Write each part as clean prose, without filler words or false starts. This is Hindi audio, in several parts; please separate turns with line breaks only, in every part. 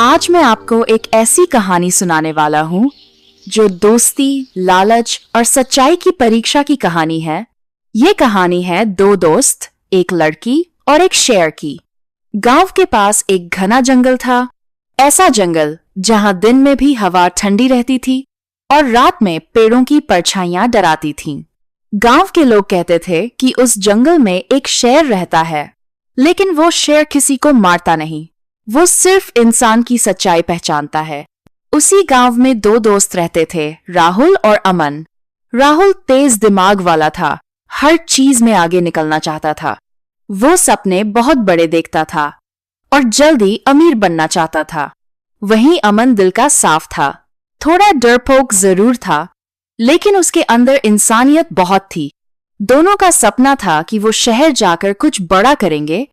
आज मैं आपको एक ऐसी कहानी सुनाने वाला हूँ जो दोस्ती, लालच और सच्चाई की परीक्षा की कहानी है। ये कहानी है दो दोस्त, एक लड़की और एक शेर की। गांव के पास एक घना जंगल था। ऐसा जंगल जहां दिन में भी हवा ठंडी रहती थी और रात में पेड़ों की परछाइयां डराती थीं। गांव के लोग कहते थे कि उस जंगल में एक शेर रहता है, लेकिन वो शेर किसी को मारता नहीं, वो सिर्फ इंसान की सच्चाई पहचानता है। उसी गांव में दो दोस्त रहते थे, राहुल और अमन। राहुल तेज दिमाग वाला था, हर चीज में आगे निकलना चाहता था। वो सपने बहुत बड़े देखता था और जल्दी अमीर बनना चाहता था। वहीं अमन दिल का साफ था, थोड़ा डरपोक जरूर था, लेकिन उसके अंदर इंसानियत बहुत थी। दोनों का सपना था कि वो शहर जाकर कुछ बड़ा करेंगे,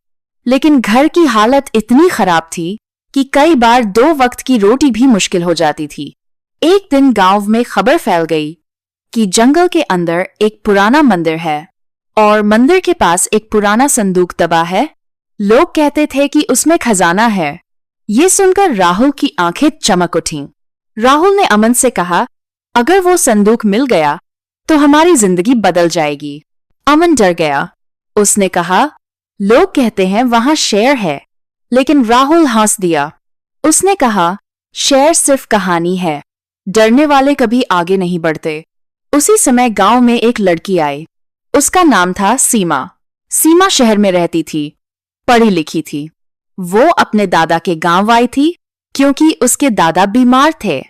लेकिन घर की हालत इतनी खराब थी कि कई बार 2 वक्त की रोटी भी मुश्किल हो जाती थी। एक दिन गांव में खबर फैल गई कि जंगल के अंदर एक पुराना मंदिर है और मंदिर के पास एक पुराना संदूक दबा है। लोग कहते थे कि उसमें खजाना है। ये सुनकर राहुल की आंखें चमक उठीं। राहुल ने अमन से कहा, अगर वो संदूक मिल गया तो हमारी जिंदगी बदल जाएगी। अमन डर गया। उसने कहा, लोग कहते हैं वहां शेर है, लेकिन राहुल हंस दिया। उसने कहा, शेर सिर्फ कहानी है, डरने वाले कभी आगे नहीं बढ़ते। उसी समय गांव में एक लड़की आई। उसका नाम था सीमा। सीमा शहर में रहती थी, पढ़ी लिखी थी। वो अपने दादा के गांव आई थी क्योंकि उसके दादा बीमार थे।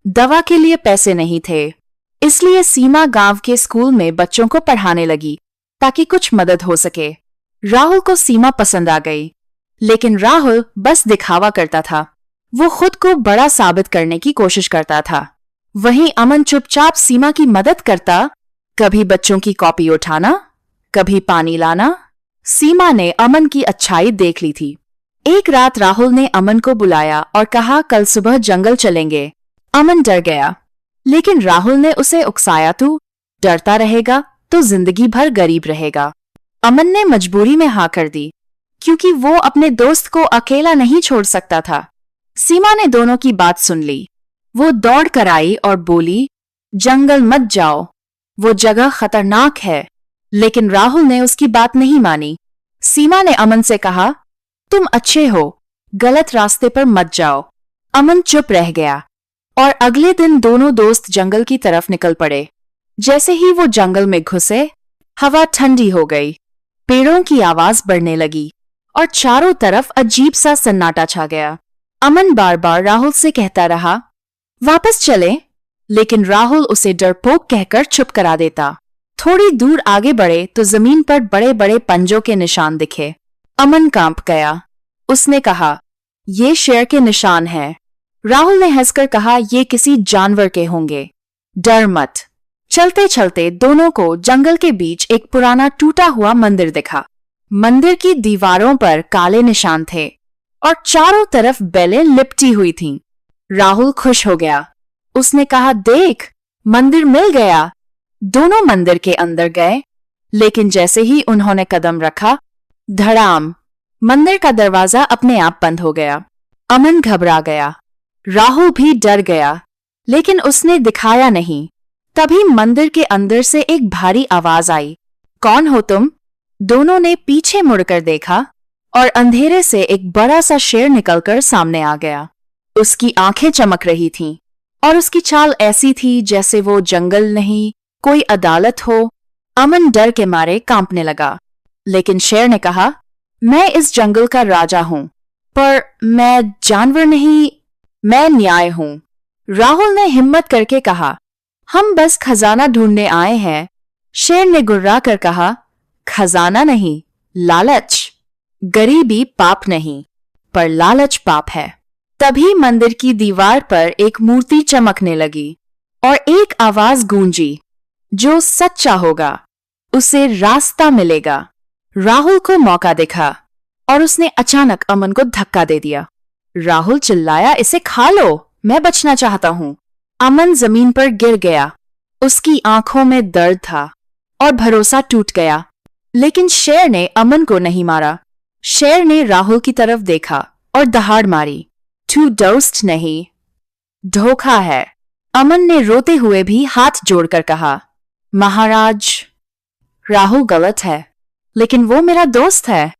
दवा के लिए पैसे नहीं थे, इसलिए सीमा गांव के स्कूल में बच्चों को पढ़ाने लगी ताकि कुछ मदद हो सके। राहुल को सीमा पसंद आ गई, लेकिन राहुल बस दिखावा करता था। वो खुद को बड़ा साबित करने की कोशिश करता था। वहीं अमन चुपचाप सीमा की मदद करता, कभी बच्चों की कॉपी उठाना, कभी पानी लाना। सीमा ने अमन की अच्छाई देख ली थी। एक रात राहुल ने अमन को बुलाया और कहा, कल सुबह जंगल चलेंगे। अमन डर गया, लेकिन राहुल ने उसे उकसाया, तू डरता रहेगा तो जिंदगी भर गरीब रहेगा। अमन ने मजबूरी में हाँ कर दी, क्योंकि वो अपने दोस्त को अकेला नहीं छोड़ सकता था। सीमा ने दोनों की बात सुन ली। वो दौड़ कर आई और बोली, जंगल मत जाओ, वो जगह खतरनाक है। लेकिन राहुल ने उसकी बात नहीं मानी। सीमा ने अमन से कहा, तुम अच्छे हो, गलत रास्ते पर मत जाओ। अमन चुप रह गया और अगले दिन दोनों दोस्त जंगल की तरफ निकल पड़े। जैसे ही वो जंगल में घुसे, हवा ठंडी हो गई, पेड़ों की आवाज बढ़ने लगी और चारों तरफ अजीब सा सन्नाटा छा गया। अमन बार बार राहुल से कहता रहा, वापस चलें, लेकिन राहुल उसे डरपोक कहकर चुप करा देता। थोड़ी दूर आगे बढ़े तो जमीन पर बड़े बड़े पंजों के निशान दिखे। अमन कांप गया। उसने कहा, ये शेर के निशान हैं। राहुल ने हंसकर कहा, ये किसी जानवर के होंगे, डर मत। चलते चलते दोनों को जंगल के बीच एक पुराना टूटा हुआ मंदिर दिखा। मंदिर की दीवारों पर काले निशान थे और चारों तरफ बेलें लिपटी हुई थीं। राहुल खुश हो गया। उसने कहा, देख, मंदिर मिल गया। दोनों मंदिर के अंदर गए, लेकिन जैसे ही उन्होंने कदम रखा, धड़ाम, मंदिर का दरवाजा अपने आप बंद हो गया। अमन घबरा गया। राहुल भी डर गया, लेकिन उसने दिखाया नहीं। तभी मंदिर के अंदर से एक भारी आवाज आई, कौन हो तुम? दोनों ने पीछे मुड़कर देखा और अंधेरे से एक बड़ा सा शेर निकलकर सामने आ गया। उसकी आंखें चमक रही थीं और उसकी चाल ऐसी थी जैसे वो जंगल नहीं, कोई अदालत हो। अमन डर के मारे कांपने लगा, लेकिन शेर ने कहा, मैं इस जंगल का राजा हूं, पर मैं जानवर नहीं, मैं न्याय हूं। राहुल ने हिम्मत करके कहा, हम बस खजाना ढूंढने आए हैं। शेर ने गुर्रा कर कहा, खजाना नहीं, लालच। गरीबी पाप नहीं, पर लालच पाप है। तभी मंदिर की दीवार पर एक मूर्ति चमकने लगी और एक आवाज गूंजी, जो सच्चा होगा उसे रास्ता मिलेगा। राहुल को मौका दिखा और उसने अचानक अमन को धक्का दे दिया। राहुल चिल्लाया, इसे खा लो, मैं बचना चाहता हूं। अमन जमीन पर गिर गया। उसकी आंखों में दर्द था और भरोसा टूट गया। लेकिन शेर ने अमन को नहीं मारा। शेर ने राहुल की तरफ देखा और दहाड़ मारी। तू दोस्त नहीं, धोखा है। अमन ने रोते हुए भी हाथ जोड़कर कहा, महाराज, राहुल गलत है, लेकिन वो मेरा दोस्त है।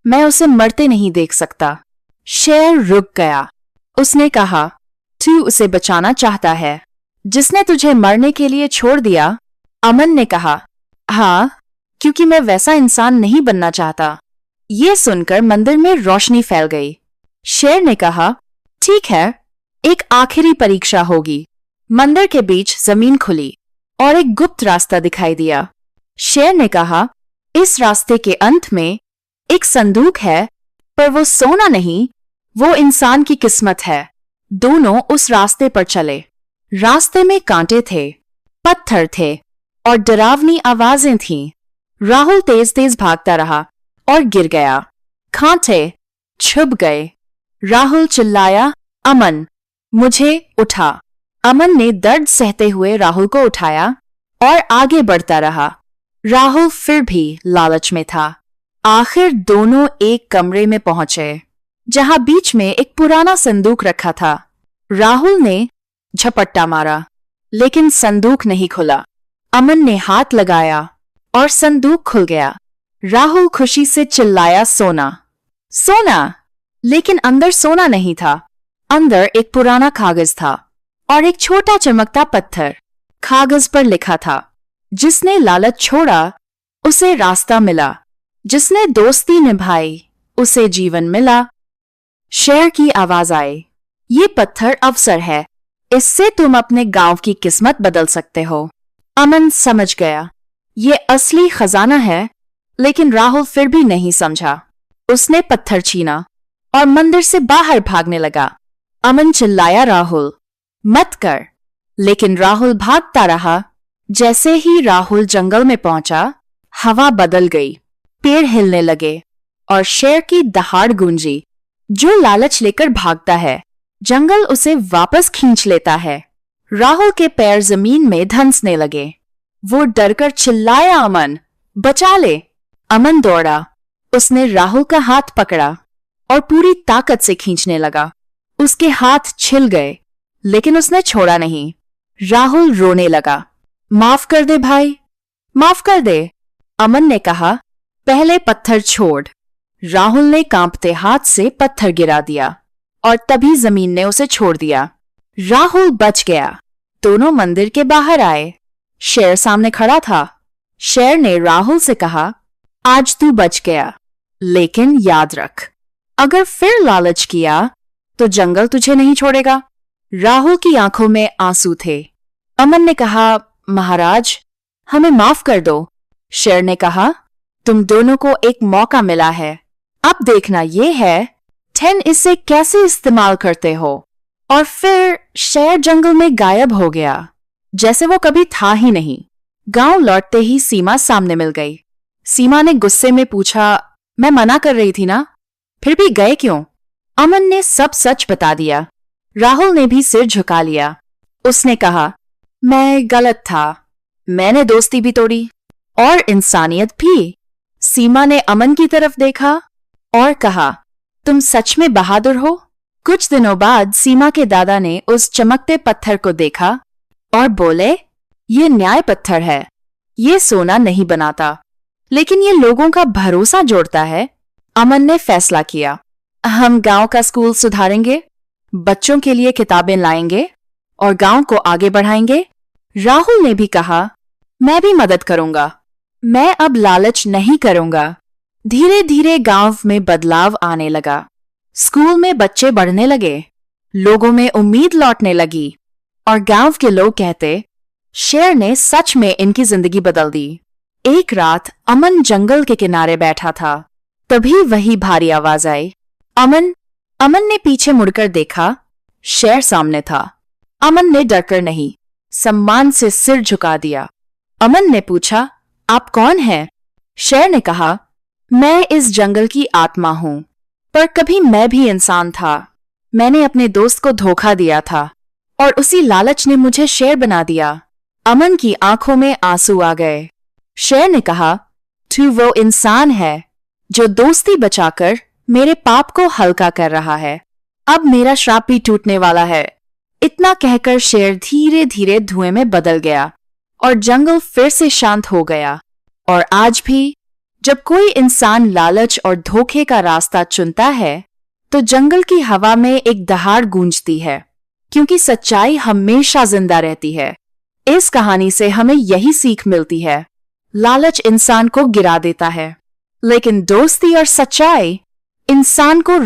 मैं उसे मरते नहीं देख सकता। शेर रुक गया। उसने कहा, तू उसे बचाना चाहता है, जिसने तुझे मरने के लिए छोड़ दिया। अमन ने कहा, हाँ, क्योंकि मैं वैसा इंसान नहीं बनना चाहता। ये सुनकर मंदिर में रोशनी फैल गई। शेर ने कहा, ठीक है, एक आखिरी परीक्षा होगी। मंदिर के बीच जमीन खुली और एक गुप्त रास्ता दिखाई दिया। शेर ने कहा, इस रास्ते के अंत में एक संदूक है, पर वो सोना नहीं, वो इंसान की किस्मत है। दोनों उस रास्ते पर चले। रास्ते में कांटे थे, पत्थर थे और डरावनी आवाजें थीं। राहुल तेज तेज भागता रहा और गिर गया। कांटे छुप गए। राहुल चिल्लाया, अमन, मुझे उठा। अमन ने दर्द सहते हुए राहुल को उठाया और आगे बढ़ता रहा। राहुल फिर भी लालच में था। आखिर दोनों एक कमरे में पहुंचे, जहां बीच में एक पुराना संदूक रखा था। राहुल ने झपट्टा मारा, लेकिन संदूक नहीं खुला। अमन ने हाथ लगाया और संदूक खुल गया। राहुल खुशी से चिल्लाया, सोना, सोना! लेकिन अंदर सोना नहीं था। अंदर एक पुराना कागज था और एक छोटा चमकता पत्थर। कागज पर लिखा था, जिसने लालच छोड़ा उसे रास्ता मिला, जिसने दोस्ती निभाई उसे जीवन मिला। शेर की आवाज आई, ये पत्थर अवसर है, इससे तुम अपने गांव की किस्मत बदल सकते हो। अमन समझ गया, ये असली खजाना है, लेकिन राहुल फिर भी नहीं समझा। उसने पत्थर छीना और मंदिर से बाहर भागने लगा। अमन चिल्लाया, राहुल, मत कर। लेकिन राहुल भागता रहा। जैसे ही राहुल जंगल में पहुंचा, हवा बदल गई, पेड़ हिलने लगे और शेर की दहाड़ गूंजी। जो लालच लेकर भागता है, जंगल उसे वापस खींच लेता है। राहुल के पैर जमीन में धंसने लगे। वो डरकर चिल्लाया, अमन, बचा ले। अमन दौड़ा। उसने राहुल का हाथ पकड़ा और पूरी ताकत से खींचने लगा। उसके हाथ छिल गए, लेकिन उसने छोड़ा नहीं। राहुल रोने लगा। माफ कर दे भाई, माफ कर दे। अमन ने कहा, पहले पत्थर छोड़। राहुल ने कांपते हाथ से पत्थर गिरा दिया और तभी जमीन ने उसे छोड़ दिया। राहुल बच गया। दोनों मंदिर के बाहर आए। शेर सामने खड़ा था। शेर ने राहुल से कहा, आज तू बच गया, लेकिन याद रख, अगर फिर लालच किया तो जंगल तुझे नहीं छोड़ेगा। राहुल की आंखों में आंसू थे। अमन ने कहा, महाराज, हमें माफ कर दो। शेर ने कहा, तुम दोनों को एक मौका मिला है, अब देखना ये है ठन इसे कैसे इस्तेमाल करते हो। और फिर शेर जंगल में गायब हो गया, जैसे वो कभी था ही नहीं। गांव लौटते ही सीमा सामने मिल गई। सीमा ने गुस्से में पूछा, मैं मना कर रही थी ना, फिर भी गए क्यों? अमन ने सब सच बता दिया। राहुल ने भी सिर झुका लिया। उसने कहा, मैं गलत था, मैंने दोस्ती भी तोड़ी और इंसानियत भी। सीमा ने अमन की तरफ देखा और कहा, तुम सच में बहादुर हो। कुछ दिनों बाद सीमा के दादा ने उस चमकते पत्थर को देखा और बोले, ये न्याय पत्थर है, ये सोना नहीं बनाता, लेकिन ये लोगों का भरोसा जोड़ता है। अमन ने फैसला किया, हम गांव का स्कूल सुधारेंगे, बच्चों के लिए किताबें लाएंगे और गांव को आगे बढ़ाएंगे। राहुल ने भी कहा, मैं भी मदद करूंगा, मैं अब लालच नहीं करूंगा। धीरे धीरे गांव में बदलाव आने लगा। स्कूल में बच्चे बढ़ने लगे, लोगों में उम्मीद लौटने लगी और गांव के लोग कहते, शेर ने सच में इनकी जिंदगी बदल दी। एक रात अमन जंगल के किनारे बैठा था। तभी वही भारी आवाज आई, अमन। अमन ने पीछे मुड़कर देखा, शेर सामने था। अमन ने डरकर नहीं, सम्मान से सिर झुका दिया। अमन ने पूछा, आप कौन हैं? शेर ने कहा, मैं इस जंगल की आत्मा हूं, पर कभी मैं भी इंसान था। मैंने अपने दोस्त को धोखा दिया था और उसी लालच ने मुझे शेर बना दिया। अमन की आंखों में आंसू आ गए। शेर ने कहा, तू वो इंसान है जो दोस्ती बचाकर मेरे पाप को हल्का कर रहा है। अब मेरा श्राप भी टूटने वाला है। इतना कहकर शेर धीरे धीरे धुएं में बदल गया और जंगल फिर से शांत हो गया। और आज भी जब कोई इंसान लालच और धोखे का रास्ता चुनता है तो जंगल की हवा में एक दहाड़ गूंजती है, क्योंकि सच्चाई हमेशा जिंदा रहती है। इस कहानी से हमें यही सीख मिलती है, लालच इंसान को गिरा देता है, लेकिन दोस्ती और सच्चाई इंसान को